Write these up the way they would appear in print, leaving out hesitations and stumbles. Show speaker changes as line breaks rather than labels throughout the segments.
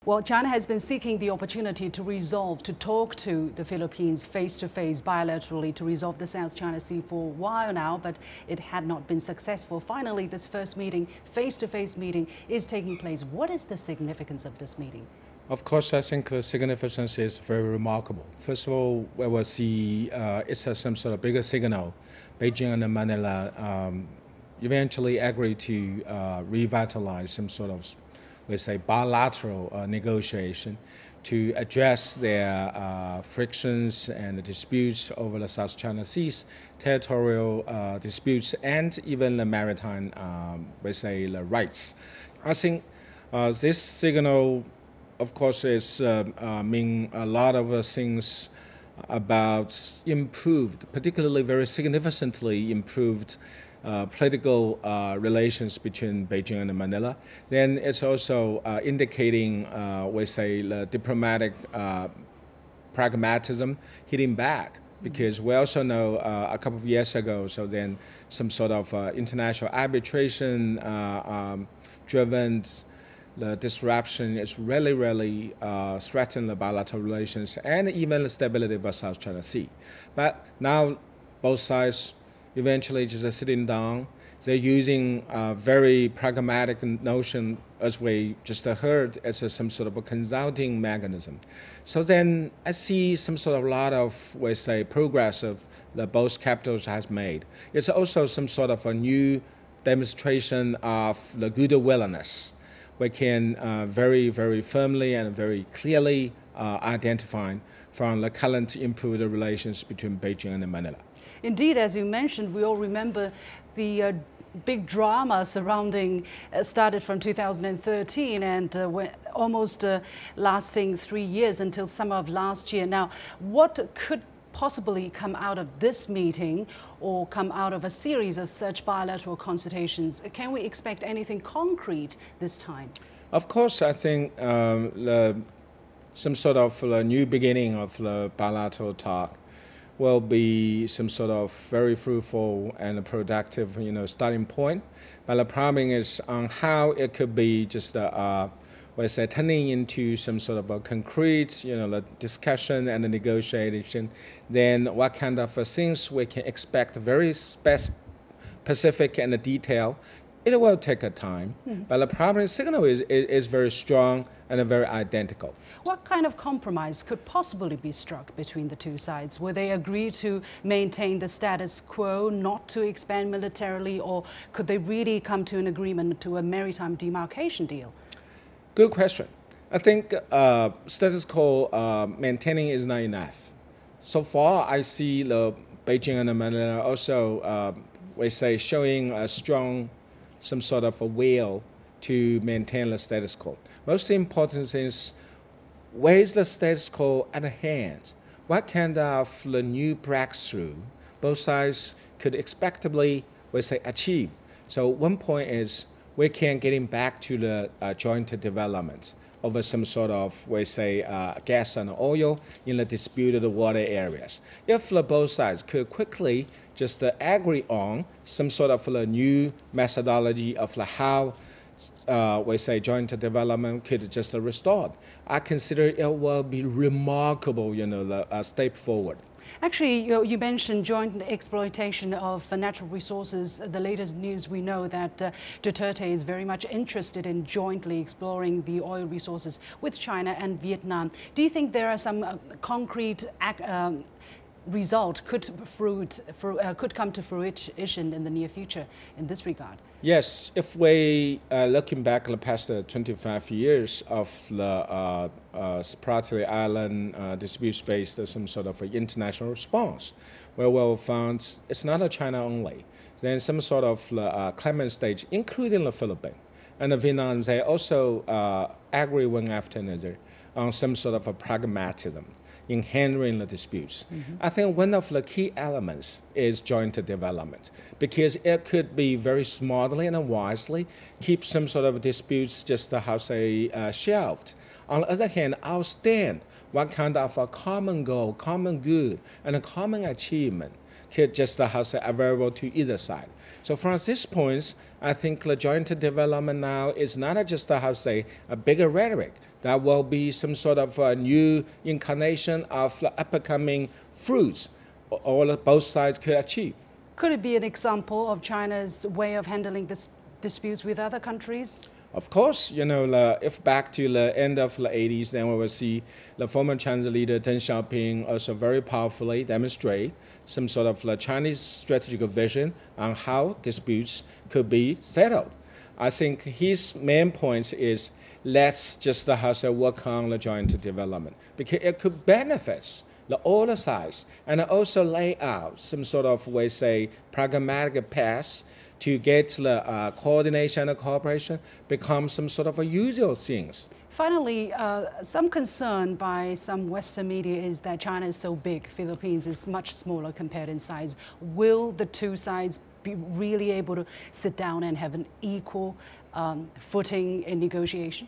Well, China has been seeking the opportunity to resolve, to talk to the Philippines face-to-face, bilaterally, to resolve the South China Sea for a while now, but it had not been successful. Finally, this first meeting, face-to-face meeting, is taking place. What is the significance of this meeting?
Of course, I think the significance is very remarkable. First of all, we will see it's some sort of bigger signal. Beijing and Manila eventually agree to revitalize some sort of, we say, bilateral negotiation to address their frictions and disputes over the South China Seas, territorial disputes, and even the maritime, we say, the rights. I think this signal, of course, is mean a lot of things about improved, particularly very significantly improved political relations between Beijing and Manila. Then it's also indicating, we say, the diplomatic pragmatism hitting back. Because we also know a couple of years ago, so then some sort of international arbitration driven the disruption is really threatening the bilateral relations and even the stability of the South China Sea. But now both sides eventually just sitting down. They're using a very pragmatic notion, as we just heard, as some sort of a consulting mechanism. So then I see some sort of lot of, we say, progress of the both capitals has made. It's also some sort of a new demonstration of the good willingness. We can very firmly and very clearly identify from the current improved relations between Beijing and Manila.
Indeed, as you mentioned, we all remember the big drama surrounding started from 2013 and almost lasting 3 years until summer of last year. Now, what could possibly come out of this meeting or come out of a series of such bilateral consultations? Can we expect anything concrete this time?
Of course, I think some sort of new beginning of the bilateral talk will be some sort of very fruitful and productive, starting point. But the problem is on how it could be just we say, turning into some sort of a concrete, the discussion and the negotiation, then what kind of things we can expect very specific and detailed. It will take a time, but the primary signal is very strong and very identical.
What kind of compromise could possibly be struck between the two sides? Will they agree to maintain the status quo, not to expand militarily, or could they really come to an agreement to a maritime demarcation deal?
Good question. I think status quo maintaining is not enough. So far, I see the Beijing and Manila also, we say, showing a strong, some sort of a will to maintain the status quo. Most important is, where is the status quo at hand? What kind of the new breakthrough both sides could expectably, we say, achieve? So one point is, we can getting back to the joint development over some sort of, we say, gas and oil in the disputed water areas. If both sides could quickly just agree on some sort of new methodology of how, we say, joint development could just restore, I consider it will be remarkable, the step forward.
Actually, you mentioned joint exploitation of natural resources. The latest news, we know that Duterte is very much interested in jointly exploring the oil resources with China and Vietnam. Do you think there are some concrete result could come to fruition in the near future in this regard?
Yes, if we looking back the past 25 years of the separately island disputes-based some sort of international response, where we found it's not China only. Then some sort of climate stage, including the Philippines and the Vietnam, they also agree one after another on some sort of a pragmatism in handling the disputes. I think one of the key elements is joint development, because it could be very smartly and wisely keep some sort of disputes just shelved. On the other hand, understand what kind of a common goal, common good, and a common achievement could just available to either side. So from this point, I think the joint development now is not just a bigger rhetoric. That will be some sort of a new incarnation of the upcoming fruits all both sides could achieve.
Could it be an example of China's way of handling this disputes with other countries?
Of course, if back to the end of the 80s, then we will see the former Chinese leader Deng Xiaoping also very powerfully demonstrate some sort of Chinese strategic vision on how disputes could be settled. I think his main point is let's just work on the joint development because it could benefit all the sides and also lay out some sort of, pragmatic path to get the coordination and cooperation become some sort of a usual things.
Finally, some concern by some Western media is that China is so big, Philippines is much smaller compared in size. Will the two sides be really able to sit down and have an equal footing in negotiation?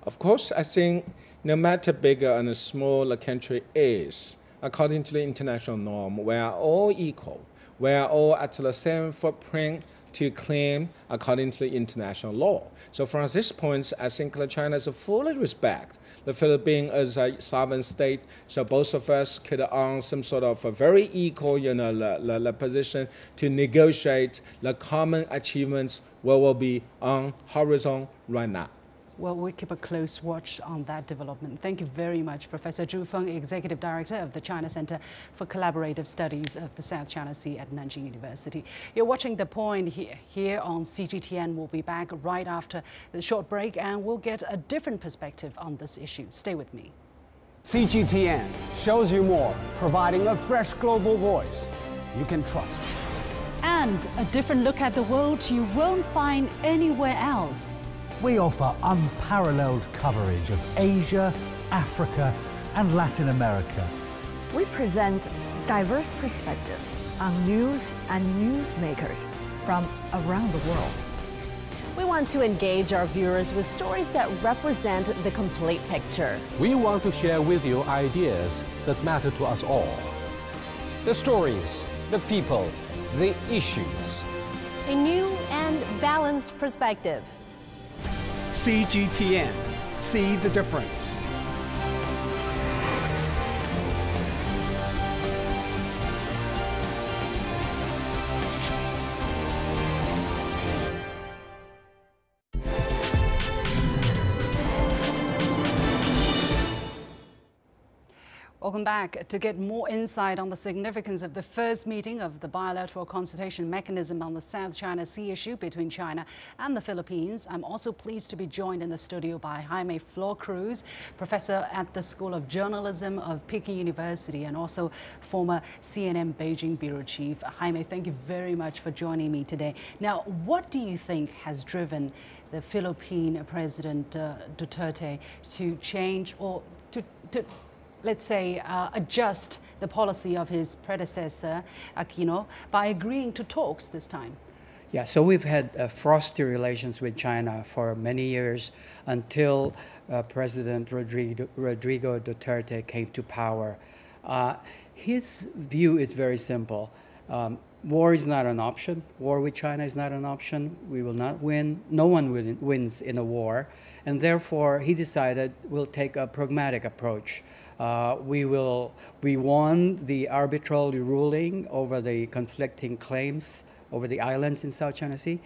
Of course, I think no matter bigger and small a country is, according to the international norm, we are all equal. We are all at the same footprint to claim according to the international law. So from this point, I think China is fully respect the Philippines as a sovereign state. So both of us could own some sort of a very equal the position to negotiate the common achievements what will be on horizon right now.
Well, we'll keep a close watch on that development. Thank you very much, Professor Zhu Feng, Executive Director of the China Center for Collaborative Studies of the South China Sea at Nanjing University. You're watching The Point here on CGTN. We'll be back right after the short break and we'll get a different perspective on this issue. Stay with me.
CGTN shows you more, providing a fresh global voice you can trust.
And a different look at the world you won't find anywhere else.
We offer unparalleled coverage of Asia, Africa, and Latin America.
We present diverse perspectives on news and newsmakers from around the world.
We want to engage our viewers with stories that represent the complete picture.
We want to share with you ideas that matter to us all.
The stories, the people, the issues.
A new and balanced perspective.
CGTN. See the difference.
Welcome back. To get more insight on the significance of the first meeting of the bilateral consultation mechanism on the South China Sea issue between China and the Philippines, I'm also pleased to be joined in the studio by Jaime FlorCruz, professor at the School of Journalism of Peking University and also former CNN Beijing bureau chief. Jaime, thank you very much for joining me today. Now, what do you think has driven the Philippine President Duterte to change or to let's say, adjust the policy of his predecessor, Aquino, by agreeing to talks this time?
Yeah, so we've had frosty relations with China for many years until President Rodrigo Duterte came to power. His view is very simple. War is not an option. War with China is not an option. We will not win. No one wins in a war. And therefore, he decided we'll take a pragmatic approach. We won the arbitral ruling over the conflicting claims over the islands in South China Sea.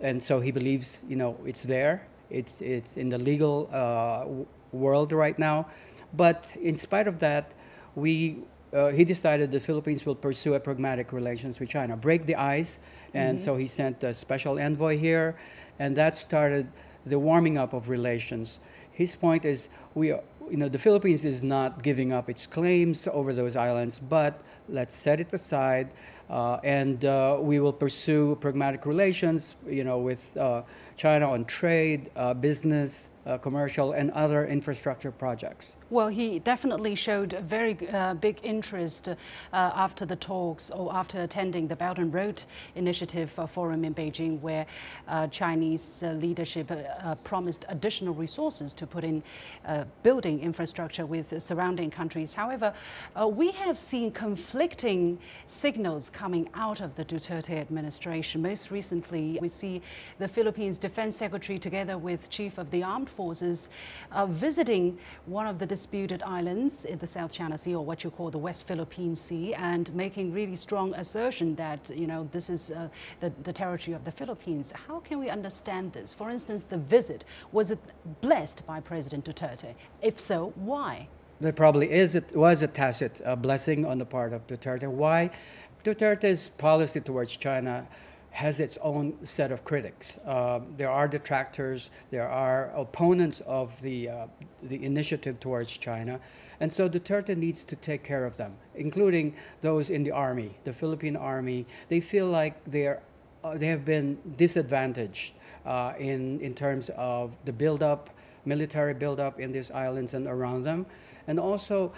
And so he believes, it's there. It's in the legal world right now. But in spite of that, he decided the Philippines will pursue a pragmatic relations with China, break the ice. And so he sent a special envoy here. And that started the warming up of relations. His point is the Philippines is not giving up its claims over those islands, but let's set it aside and we will pursue pragmatic relations, with China on trade, business, commercial, and other infrastructure projects.
Well, he definitely showed a very big interest after the talks or after attending the Belt and Road Initiative Forum in Beijing, where Chinese leadership promised additional resources to put in building building infrastructure with the surrounding countries. However, we have seen conflicting signals coming out of the Duterte administration. Most recently, we see the Philippines Defense Secretary together with Chief of the Armed Forces visiting one of the disputed islands in the South China Sea, or what you call the West Philippine Sea, and making really strong assertion that, you know, this is the territory of the Philippines. How can we understand this? For instance, the visit, was it blessed by President Duterte? If so, why?
There probably was a tacit blessing on the part of Duterte. Why? Duterte's policy towards China has its own set of critics. There are detractors, there are opponents of the initiative towards China, and so Duterte needs to take care of them, including those in the army, the Philippine army. They feel like they have been disadvantaged in terms of the buildup, military buildup in these islands and around them. And also,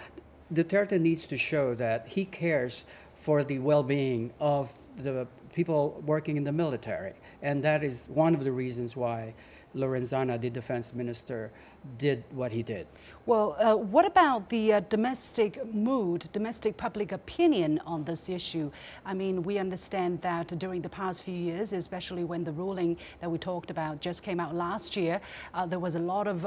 Duterte needs to show that he cares for the well-being of the people working in the military. And that is one of the reasons why Lorenzana, the defense minister, did what he did.
Well, what about the domestic mood, domestic public opinion on this issue? I mean, we understand that during the past few years, especially when the ruling that we talked about just came out last year, there was a lot of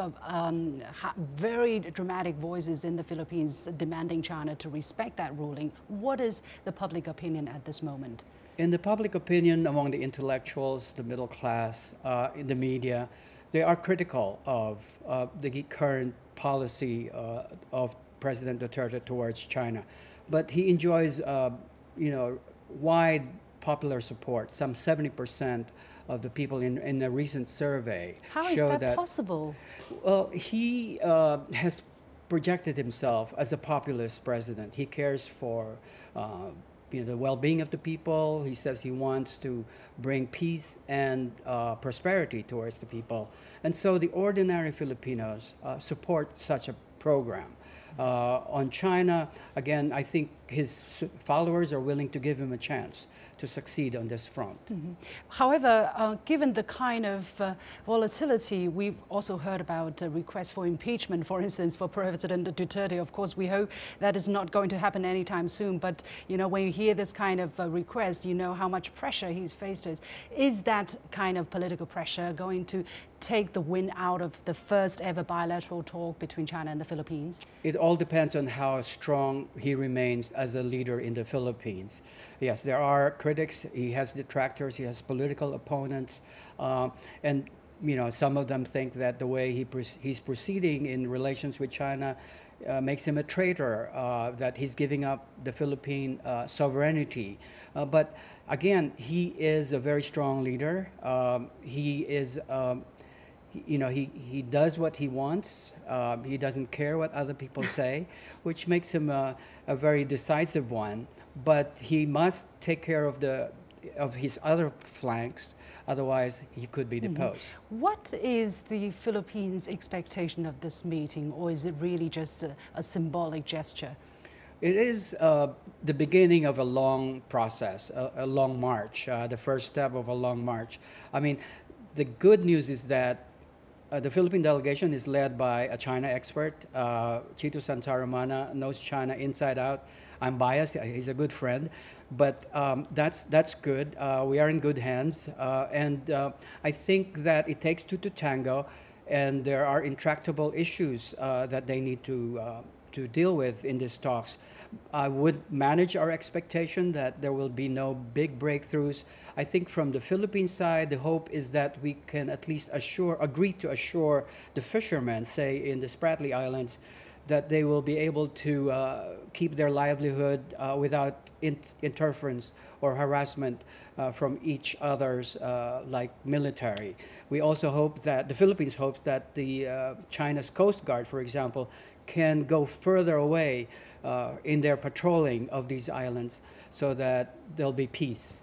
very dramatic voices in the Philippines demanding China to respect that ruling. What is the public opinion at this moment?
In the public opinion among the intellectuals, the middle class, in the media, they are critical of the current policy of President Duterte towards China. But he enjoys, wide popular support. Some 70% of the people in a recent survey show
How is that possible?
Well, he has projected himself as a populist president. He cares for the well-being of the people. He says he wants to bring peace and prosperity towards the people. And so the ordinary Filipinos support such a program. On China, again, I think his followers are willing to give him a chance to succeed on this front.
Mm-hmm. However, given the kind of volatility, we've also heard about requests for impeachment, for instance, for President Duterte. Of course, we hope that is not going to happen anytime soon. But, you know, when you hear this kind of request, you know how much pressure he's faced with. Is that kind of political pressure going to take the wind out of the first ever bilateral talk between China and the Philippines?
It all depends on how strong he remains as a leader in the Philippines. Yes, there are critics, he has detractors, he has political opponents, and some of them think that the way he's proceeding in relations with China makes him a traitor, that he's giving up the Philippine sovereignty. But again, he is a very strong leader. He is he does what he wants. He doesn't care what other people say, which makes him a very decisive one. But he must take care of his other flanks, otherwise he could be deposed.
Mm-hmm. What is the Philippines' expectation of this meeting, or is it really just a symbolic gesture?
It is the beginning of a long process, a long march, the first step of a long march. I mean, the good news is that the Philippine delegation is led by a China expert. Chito Santaramana knows China inside out. I'm biased, he's a good friend, but that's good. We are in good hands, and I think that it takes two to tango, and there are intractable issues that they need to deal with in these talks. I would manage our expectation that there will be no big breakthroughs. I think from the Philippine side, the hope is that we can at least agree to assure the fishermen, say in the Spratly Islands, that they will be able to keep their livelihood without interference or harassment from each other's like military. We also hope that the Philippines hopes that the China's Coast Guard, for example, can go further away in their patrolling of these islands so that there'll be peace.